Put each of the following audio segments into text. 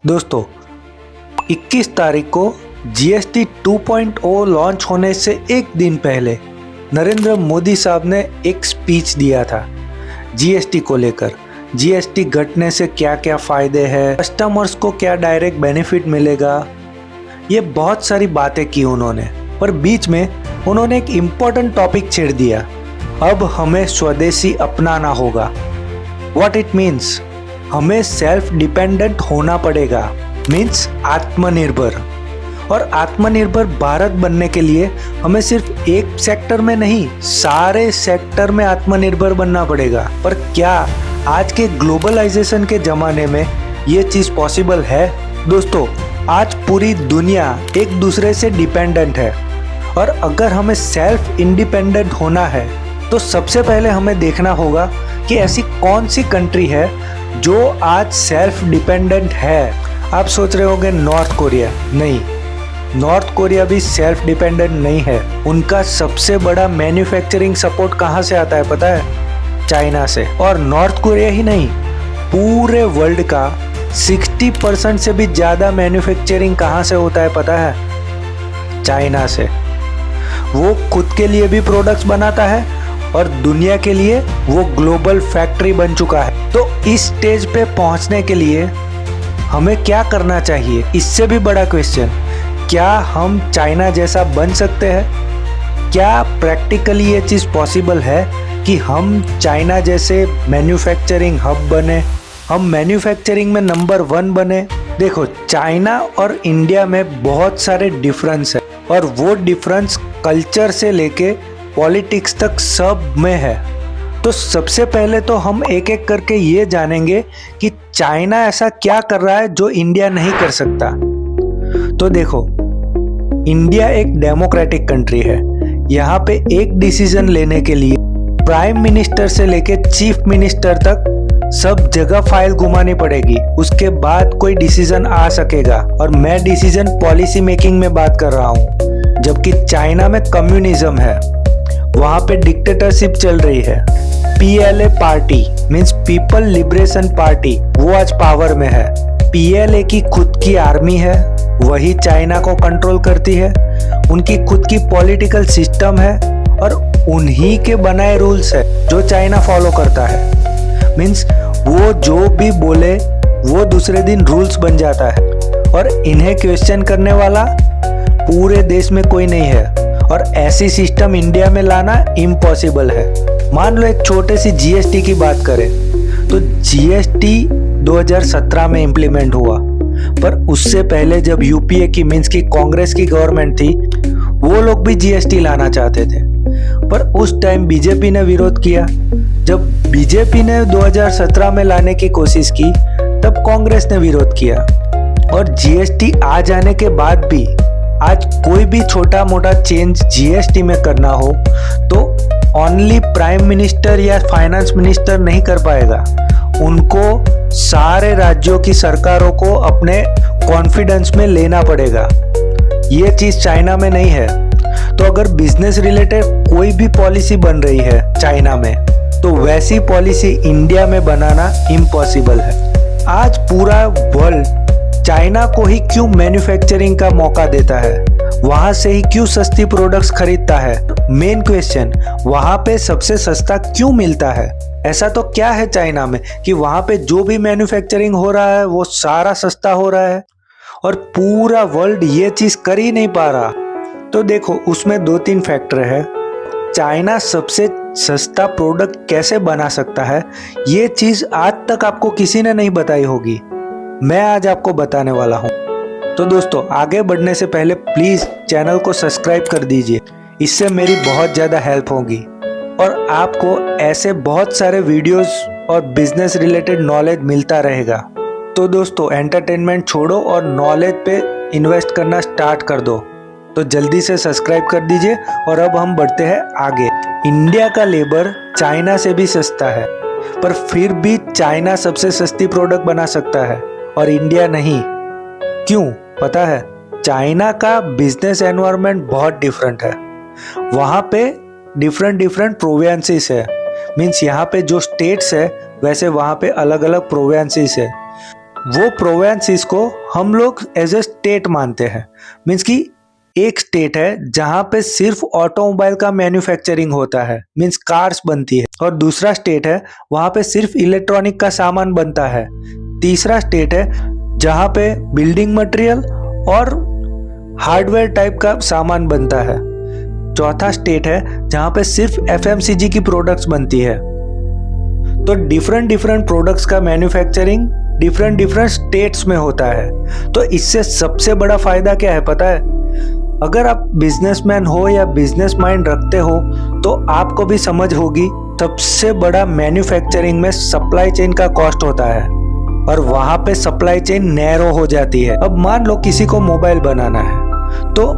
दोस्तों 21 तारीख को जीएसटी 2.0 लॉन्च होने से एक दिन पहले नरेंद्र मोदी साहब ने एक स्पीच दिया था जीएसटी को लेकर। जीएसटी घटने से क्या क्या फ़ायदे हैं, कस्टमर्स को क्या डायरेक्ट बेनिफिट मिलेगा, ये बहुत सारी बातें की उन्होंने। पर बीच में उन्होंने एक इम्पोर्टेंट टॉपिक छेड़ दिया, अब हमें स्वदेशी अपनाना होगा। व्हाट इट मीन्स, हमें सेल्फ डिपेंडेंट होना पड़ेगा, मीन्स आत्मनिर्भर। और आत्मनिर्भर भारत बनने के लिए हमें सिर्फ एक सेक्टर में नहीं, सारे सेक्टर में आत्मनिर्भर बनना पड़ेगा। पर क्या आज के ग्लोबलाइजेशन के ज़माने में ये चीज़ पॉसिबल है? दोस्तों, आज पूरी दुनिया एक दूसरे से डिपेंडेंट है और अगर हमें सेल्फ इंडिपेंडेंट होना है तो सबसे पहले हमें देखना होगा कि ऐसी कौन सी कंट्री है जो आज सेल्फ डिपेंडेंट है। आप सोच रहे होंगे नॉर्थ कोरिया। नहीं, नॉर्थ कोरिया भी सेल्फ डिपेंडेंट नहीं है। उनका सबसे बड़ा मैन्युफैक्चरिंग सपोर्ट कहाँ से आता है पता है? चाइना से। और नॉर्थ कोरिया ही नहीं, पूरे वर्ल्ड का 60% से भी ज़्यादा मैन्युफैक्चरिंग कहाँ से होता है पता है? चाइना से। वो खुद के लिए भी प्रोडक्ट्स बनाता है और दुनिया के लिए वो ग्लोबल फैक्ट्री बन चुका है। तो इस स्टेज पे पहुंचने के लिए हमें क्या करना चाहिए? इससे भी बड़ा क्वेश्चन, क्या हम चाइना जैसा बन सकते हैं? क्या प्रैक्टिकली ये चीज़ पॉसिबल है कि हम चाइना जैसे मैन्युफैक्चरिंग हब बने, हम मैन्युफैक्चरिंग में नंबर 1 बने? देखो, चाइना और इंडिया में बहुत सारे डिफरेंस है और वो डिफरेंस कल्चर से लेके पॉलिटिक्स तक सब में है। तो सबसे पहले तो हम एक एक करके ये जानेंगे कि चाइना ऐसा क्या कर रहा है जो इंडिया नहीं कर सकता। तो देखो, इंडिया एक डेमोक्रेटिक कंट्री है। यहाँ पे एक डिसीजन लेने के लिए प्राइम मिनिस्टर से लेके चीफ मिनिस्टर तक सब जगह फाइल घुमानी पड़ेगी, उसके बाद कोई डिसीजन आ सकेगा। और मैं डिसीजन पॉलिसी मेकिंग में बात कर रहा हूँ। जबकि चाइना में कम्युनिज्म है, वहाँ पे डिक्टेटरशिप चल रही है। PLA party means people liberation party, वो आज पावर में है। पीएलए की खुद की आर्मी है, वही चाइना को कंट्रोल करती है। उनकी खुद की पॉलिटिकल सिस्टम है और उन्हीं के बनाए रूल्स है जो चाइना फॉलो करता है। मीन्स वो जो भी बोले वो दूसरे दिन रूल्स बन जाता है और इन्हें क्वेश्चन करने वाला पूरे देश में कोई नहीं है। और ऐसी सिस्टम इंडिया में लाना इम्पॉसिबल है। मान लो एक छोटे सी जीएसटी की बात करें तो जीएसटी 2017 में इम्प्लीमेंट हुआ, पर उससे पहले जब यूपीए की मीन्स की कांग्रेस की गवर्नमेंट थी, वो लोग भी जीएसटी लाना चाहते थे, पर उस टाइम बीजेपी ने विरोध किया। जब बीजेपी ने 2017 में लाने की कोशिश की तब कांग्रेस ने विरोध किया। और जीएसटी आ जाने के बाद भी आज कोई भी छोटा मोटा चेंज जीएसटी में करना हो तो ओनली प्राइम मिनिस्टर या फाइनेंस मिनिस्टर नहीं कर पाएगा। उनको सारे राज्यों की सरकारों को अपने कॉन्फिडेंस में लेना पड़ेगा। ये चीज़ चाइना में नहीं है। तो अगर बिजनेस रिलेटेड कोई भी पॉलिसी बन रही है चाइना में, तो वैसी पॉलिसी इंडिया में बनाना इम्पॉसिबल है। आज पूरा वर्ल्ड चाइना को ही क्यों मैन्युफैक्चरिंग का मौका देता है, वहां से ही क्यों सस्ती प्रोडक्ट्स खरीदता है? मेन क्वेश्चन, वहां पे सबसे सस्ता क्यों मिलता है? ऐसा तो क्या है चाइना में कि वहां पे जो भी मैन्युफैक्चरिंग हो रहा है वो सारा सस्ता हो रहा है और पूरा वर्ल्ड ये चीज कर ही नहीं पा रहा? तो देखो, उसमें 2-3 फैक्टर है। चाइना सबसे सस्ता प्रोडक्ट कैसे बना सकता है, ये चीज आज तक आपको किसी ने नहीं बताई होगी। मैं आज आपको बताने वाला हूँ। तो दोस्तों, आगे बढ़ने से पहले प्लीज़ चैनल को सब्सक्राइब कर दीजिए, इससे मेरी बहुत ज़्यादा हेल्प होगी और आपको ऐसे बहुत सारे वीडियोस और बिजनेस रिलेटेड नॉलेज मिलता रहेगा। तो दोस्तों, एंटरटेनमेंट छोड़ो और नॉलेज पे इन्वेस्ट करना स्टार्ट कर दो। तो जल्दी से सब्सक्राइब कर दीजिए और अब हम बढ़ते हैं आगे। इंडिया का लेबर चाइना से भी सस्ता है, पर फिर भी चाइना सबसे सस्ती प्रोडक्ट बना सकता है और इंडिया नहीं। क्यों पता है? चाइना का बिजनेस एनवायरनमेंट बहुत डिफरेंट है। वहाँ पे डिफरेंट प्रोविंसेस है। मीन्स यहाँ पे जो स्टेट्स है वैसे वहाँ पे अलग अलग प्रोविंसेस है। वो प्रोविंसेस को हम लोग एज ए स्टेट मानते हैं। मीन्स कि एक स्टेट है जहाँ पे सिर्फ ऑटोमोबाइल का मैन्युफैक्चरिंग होता है, मीन्स कार्स बनती है, और दूसरा स्टेट है वहाँ पे सिर्फ इलेक्ट्रॉनिक का सामान बनता है। तीसरा स्टेट है जहाँ पे बिल्डिंग मटेरियल और हार्डवेयर टाइप का सामान बनता है। चौथा स्टेट है जहाँ पे सिर्फ एफएमसीजी की प्रोडक्ट्स बनती है। तो डिफरेंट प्रोडक्ट्स का मैन्युफैक्चरिंग डिफरेंट स्टेट्स में होता है। तो इससे सबसे बड़ा फायदा क्या है पता है? अगर आप बिजनेसमैन हो या बिजनेस माइंड रखते हो तो आपको भी समझ होगी सबसे बड़ा मैन्युफैक्चरिंग में सप्लाई चेन का कॉस्ट होता है, और वहां पे सप्लाई चेन नैरो हो जाती है। अब मान लो किसी को मोबाइल बनाना है, तो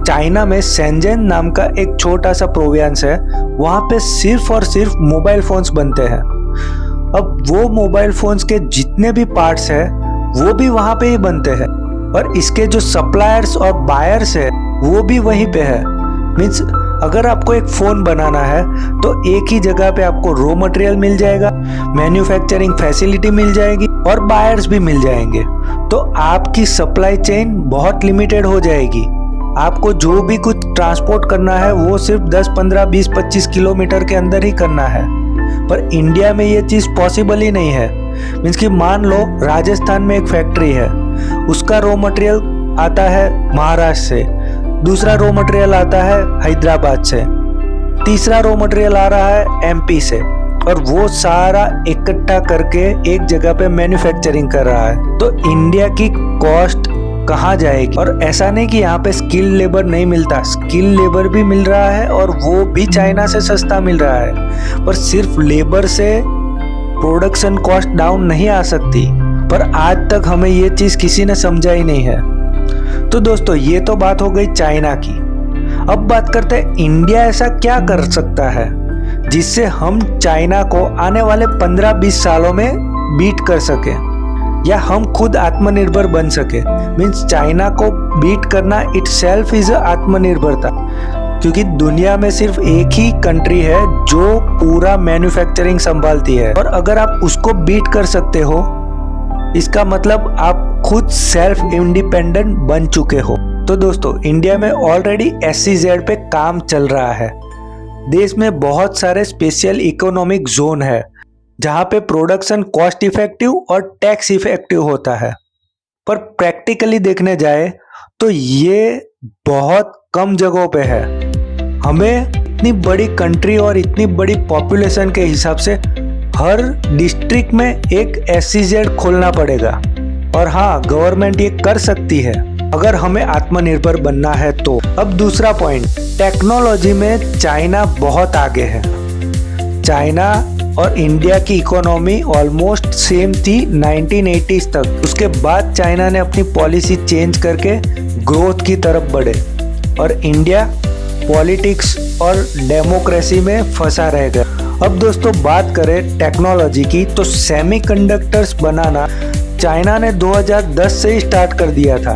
चाइना में शेंजन नाम का एक छोटा सा प्रोविंस है, वहां पे सिर्फ और सिर्फ मोबाइल फोन्स बनते हैं। अब वो मोबाइल फोन्स के जितने भी पार्ट्स है वो भी वहां पे ही बनते हैं, और इसके जो सप्लायर्स और बायर्स है वो भी वहीं पे है। मीन्स अगर आपको एक फोन बनाना है तो एक ही जगह पे आपको रॉ मटेरियल मिल जाएगा, मैन्युफैक्चरिंग फैसिलिटी मिल जाएगी और बायर्स भी मिल जाएंगे। तो आपकी सप्लाई चेन बहुत लिमिटेड हो जाएगी। आपको जो भी कुछ ट्रांसपोर्ट करना है वो सिर्फ 10, 15, 20, 25 किलोमीटर के अंदर ही करना है। पर इंडिया में ये चीज पॉसिबल ही नहीं है। मीन्स कि मान लो राजस्थान में एक फैक्ट्री है, उसका रॉ मटेरियल आता है महाराष्ट्र से, दूसरा रॉ मटेरियल आता है हैदराबाद से, तीसरा रॉ मटेरियल आ रहा है एमपी से, और वो सारा इकट्ठा करके एक जगह पे मैन्युफैक्चरिंग कर रहा है। तो इंडिया की कॉस्ट कहाँ जाएगी? और ऐसा नहीं कि यहाँ पे स्किल लेबर नहीं मिलता, स्किल लेबर भी मिल रहा है और वो भी चाइना से सस्ता मिल रहा है। पर सिर्फ लेबर से प्रोडक्शन कॉस्ट डाउन नहीं आ सकती, पर आज तक हमें ये चीज किसी ने समझा ही नहीं है। तो दोस्तों ये तो बात हो गई चाइना की। अब बात करते हैं इंडिया ऐसा क्या कर सकता है जिससे हम चाइना को आने वाले 15-20 सालों में बीट कर सके, या हम खुद आत्मनिर्भर बन सके। मीन्स चाइना को बीट करना इटसेल्फ इज आत्मनिर्भरता, क्योंकि दुनिया में सिर्फ एक ही कंट्री है जो पूरा मैन्युफैक्चरिंग संभालती है, और अगर आप उसको बीट कर सकते हो इसका मतलब आप खुद सेल्फ इंडिपेंडेंट बन चुके हो। तो दोस्तों इंडिया में ऑलरेडी SEZ पे काम चल रहा है। देश में बहुत सारे स्पेशल इकोनॉमिक जोन है जहाँ पे प्रोडक्शन कॉस्ट इफेक्टिव और टैक्स इफेक्टिव होता है। पर प्रैक्टिकली देखने जाए तो ये बहुत कम जगहों पे है। हमें इतनी बड़ी कंट्री और इतनी बड़ी पॉपुलेशन के हिसाब से हर डिस्ट्रिक्ट में एक SEZ खोलना पड़ेगा। और हाँ, गवर्नमेंट ये कर सकती है अगर हमें आत्मनिर्भर बनना है तो। अब दूसरा पॉइंट, टेक्नोलॉजी में चाइना बहुत आगे है। चाइना और इंडिया की इकोनॉमी ऑलमोस्ट सेम थी 1980s तक। उसके बाद चाइना ने अपनी पॉलिसी चेंज करके ग्रोथ की तरफ बढ़े, और इंडिया पॉलिटिक्स और डेमोक्रेसी में फंसा रह गया। अब दोस्तों बात करें टेक्नोलॉजी की, तो सेमीकंडक्टर्स बनाना चाइना ने 2010 से ही स्टार्ट कर दिया था।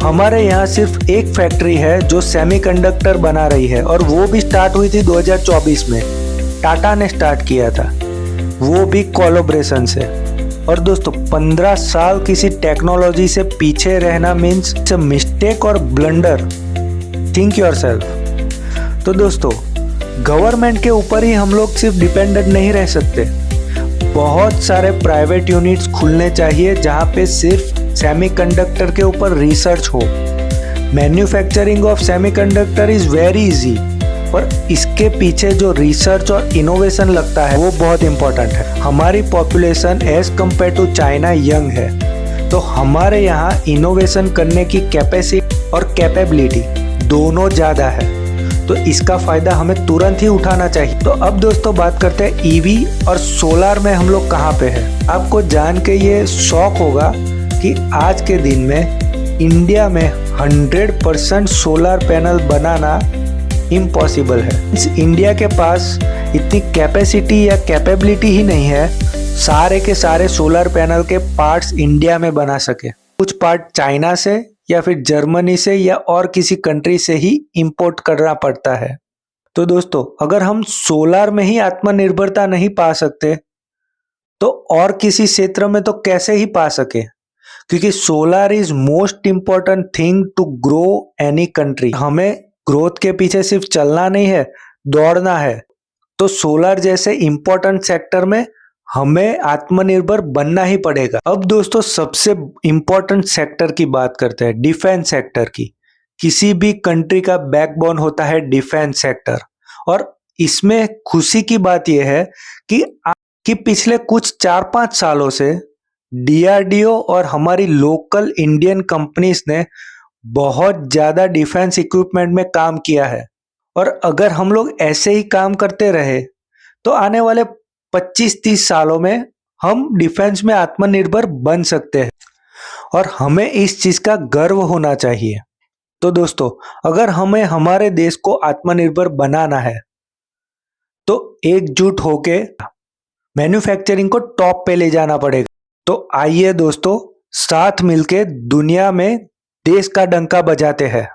हमारे यहाँ सिर्फ एक फैक्ट्री है जो सेमीकंडक्टर बना रही है, और वो भी स्टार्ट हुई थी 2024 में। टाटा ने स्टार्ट किया था, वो भी कोलैबोरेशन से। और दोस्तों 15 साल किसी टेक्नोलॉजी से पीछे रहना मीन्स इट्स अ मिस्टेक और ब्लंडर। Think yourself. तो दोस्तों गवर्नमेंट के ऊपर ही हम लोग सिर्फ डिपेंडेंट नहीं रह सकते। बहुत सारे प्राइवेट यूनिट्स खुलने चाहिए जहाँ पे सिर्फ सेमीकंडक्टर के ऊपर रिसर्च हो। Manufacturing of semiconductor is very easy, पर इसके पीछे जो रिसर्च और इनोवेशन लगता है वो बहुत इंपॉर्टेंट है। हमारी population as compare to China young है, तो हमारे यहाँ इनोवेशन करने की कैपेसिटी और कैपेबिलिटी दोनों ज़्यादा है। तो इसका फायदा हमें तुरंत ही उठाना चाहिए। तो अब दोस्तों बात करते हैं ईवी और सोलार में हम लोग कहाँ पे हैं। आपको जान के ये शौक होगा कि आज के दिन में इंडिया में 100% सोलर पैनल बनाना इम्पॉसिबल है। इंडिया के पास इतनी कैपेसिटी या कैपेबिलिटी ही नहीं है सारे के सारे सोलर पैनल के पार्ट्स इंडिया में बना सके। कुछ पार्ट चाइना से या फिर जर्मनी से या और किसी कंट्री से ही इंपोर्ट करना पड़ता है। तो दोस्तों अगर हम सोलार में ही आत्मनिर्भरता नहीं पा सकते तो और किसी क्षेत्र में तो कैसे ही पा सके, क्योंकि solar is most important thing to grow any country. हमें ग्रोथ के पीछे सिर्फ चलना नहीं है, दौड़ना है। तो सोलर जैसे इम्पोर्टेंट सेक्टर में हमें आत्मनिर्भर बनना ही पड़ेगा। अब दोस्तों सबसे इम्पोर्टेंट सेक्टर की बात करते हैं, डिफेंस सेक्टर की। किसी भी कंट्री का बैकबोन होता है डिफेंस सेक्टर, और इसमें खुशी की बात यह है कि पिछले कुछ 4-5 सालों से डीआरडीओ और हमारी लोकल इंडियन कंपनीज ने बहुत ज्यादा डिफेंस इक्विपमेंट में काम किया है। और अगर हम लोग ऐसे ही काम करते रहे तो आने वाले 25-30 सालों में हम डिफेंस में आत्मनिर्भर बन सकते हैं, और हमें इस चीज का गर्व होना चाहिए। तो दोस्तों, अगर हमें हमारे देश को आत्मनिर्भर बनाना है तो एकजुट होके मैन्युफैक्चरिंग को टॉप पे ले जाना पड़ेगा। तो आइए दोस्तों, साथ मिलके दुनिया में देश का डंका बजाते हैं।